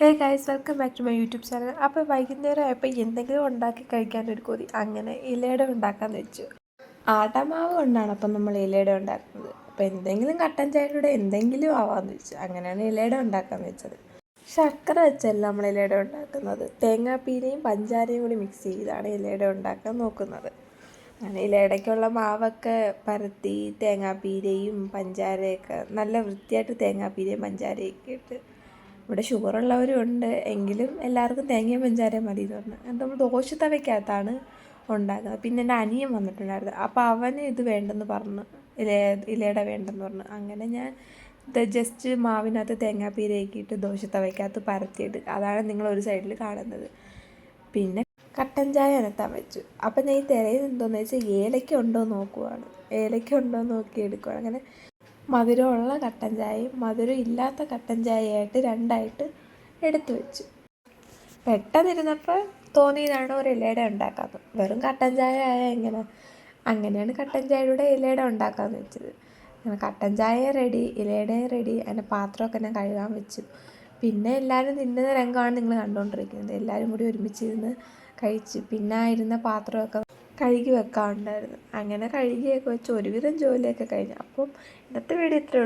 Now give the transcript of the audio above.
Hey guys, welcome back to my YouTube channel. അപ്പോൾ വൈകുന്നേരം ആയപ്പോൾ എന്തെങ്കിലും ഉണ്ടാക്കി കഴിക്കാനൊരു കൊതി. അങ്ങനെ ഇലയുടെ ഉണ്ടാക്കാമെന്ന് വെച്ചു. ആട്ടമാവ് കൊണ്ടാണ് അപ്പം നമ്മൾ ഇലയുടെ ഉണ്ടാക്കുന്നത്. അപ്പോൾ എന്തെങ്കിലും കട്ടൻ ചായയുടെ എന്തെങ്കിലും ആവാമെന്ന് വെച്ചു. അങ്ങനെയാണ് ഇലയുടെ ഉണ്ടാക്കാമെന്ന് വെച്ചത്. ശർക്കര വെച്ചല്ല നമ്മൾ ഇലയുടെ ഉണ്ടാക്കുന്നത്. തേങ്ങാപ്പീരയും പഞ്ചാരയും കൂടി മിക്സ് ചെയ്താണ് ഇലയുടെ ഉണ്ടാക്കാൻ നോക്കുന്നത്. അങ്ങനെ ഇലയുടെക്കുള്ള മാവൊക്കെ പരത്തി തേങ്ങാപ്പീരയും പഞ്ചാരയൊക്കെ നല്ല വൃത്തിയായിട്ട് തേങ്ങാപ്പീരയും പഞ്ചാരയൊക്കെ ഇട്ട്, ഇവിടെ ഷുഗറുള്ളവരും ഉണ്ട്, എങ്കിലും എല്ലാവർക്കും തേങ്ങയും പഞ്ചാരയും മതി എന്ന് പറഞ്ഞു. എന്നിട്ട് നമ്മൾ ദോശ തവയ്ക്കകത്താണ് ഉണ്ടാക്കുന്നത്. പിന്നെ എൻ്റെ അനിയൻ വന്നിട്ടുണ്ടായിരുന്നു. അപ്പോൾ അവന് ഇത് വേണ്ടെന്ന് പറഞ്ഞു, ഇലയുടെ വേണ്ടെന്ന് പറഞ്ഞു. അങ്ങനെ ഞാൻ ജസ്റ്റ് മാവിനകത്ത് തേങ്ങാപ്പീരയൊക്കെ ഇട്ട് ദോശ തവയ്ക്കകത്ത് പരത്തിയിട്ട്, അതാണ് നിങ്ങൾ ഒരു സൈഡിൽ കാണുന്നത്. പിന്നെ കട്ടൻ ചായ അനത്താൻ വെച്ചു. അപ്പം ഞാൻ ഈ തിരയുന്നത് എന്തോന്ന് വെച്ചാൽ ഏലക്ക ഉണ്ടോ എന്ന് നോക്കുവാണ്. ഏലക്ക ഉണ്ടോ എന്ന് നോക്കി എടുക്കുവാണ്. അങ്ങനെ മധുരമുള്ള കട്ടൻ ചായയും മധുരം ഇല്ലാത്ത കട്ടൻ ചായയായിട്ട് രണ്ടായിട്ട് എടുത്തു വെച്ചു. പെട്ടെന്നിരുന്നപ്പോൾ തോന്നിയതാണ് ഒരു ഇലയുടെ ഉണ്ടാക്കാമെന്ന്. വെറും കട്ടൻ ചായ ആയാൽ എങ്ങനെ? അങ്ങനെയാണ് കട്ടൻ ചായയുടെ ഇലയുടെ ഉണ്ടാക്കാമെന്ന് വെച്ചത്. അങ്ങനെ കട്ടൻ ചായ റെഡി, ഇലയുടെ റെഡി. അതിൻ്റെ പാത്രമൊക്കെ ഞാൻ കഴുകാൻ വെച്ചു. പിന്നെ എല്ലാവരും തിന്നുന്ന രംഗമാണ് നിങ്ങൾ കണ്ടുകൊണ്ടിരിക്കുന്നത്. എല്ലാവരും കൂടി ഒരുമിച്ചിരുന്ന് കഴിച്ച്. പിന്നെ ഇരുന്ന പാത്രമൊക്കെ കഴുകി വെക്കാറുണ്ടായിരുന്നു. അങ്ങനെ കഴുകിയൊക്കെ വെച്ച് ഒരുവിധം ജോലിയൊക്കെ കഴിഞ്ഞു. അപ്പം ഇന്നത്തെ വീഡിയോ ഇത്രയേ ഉള്ളൂ.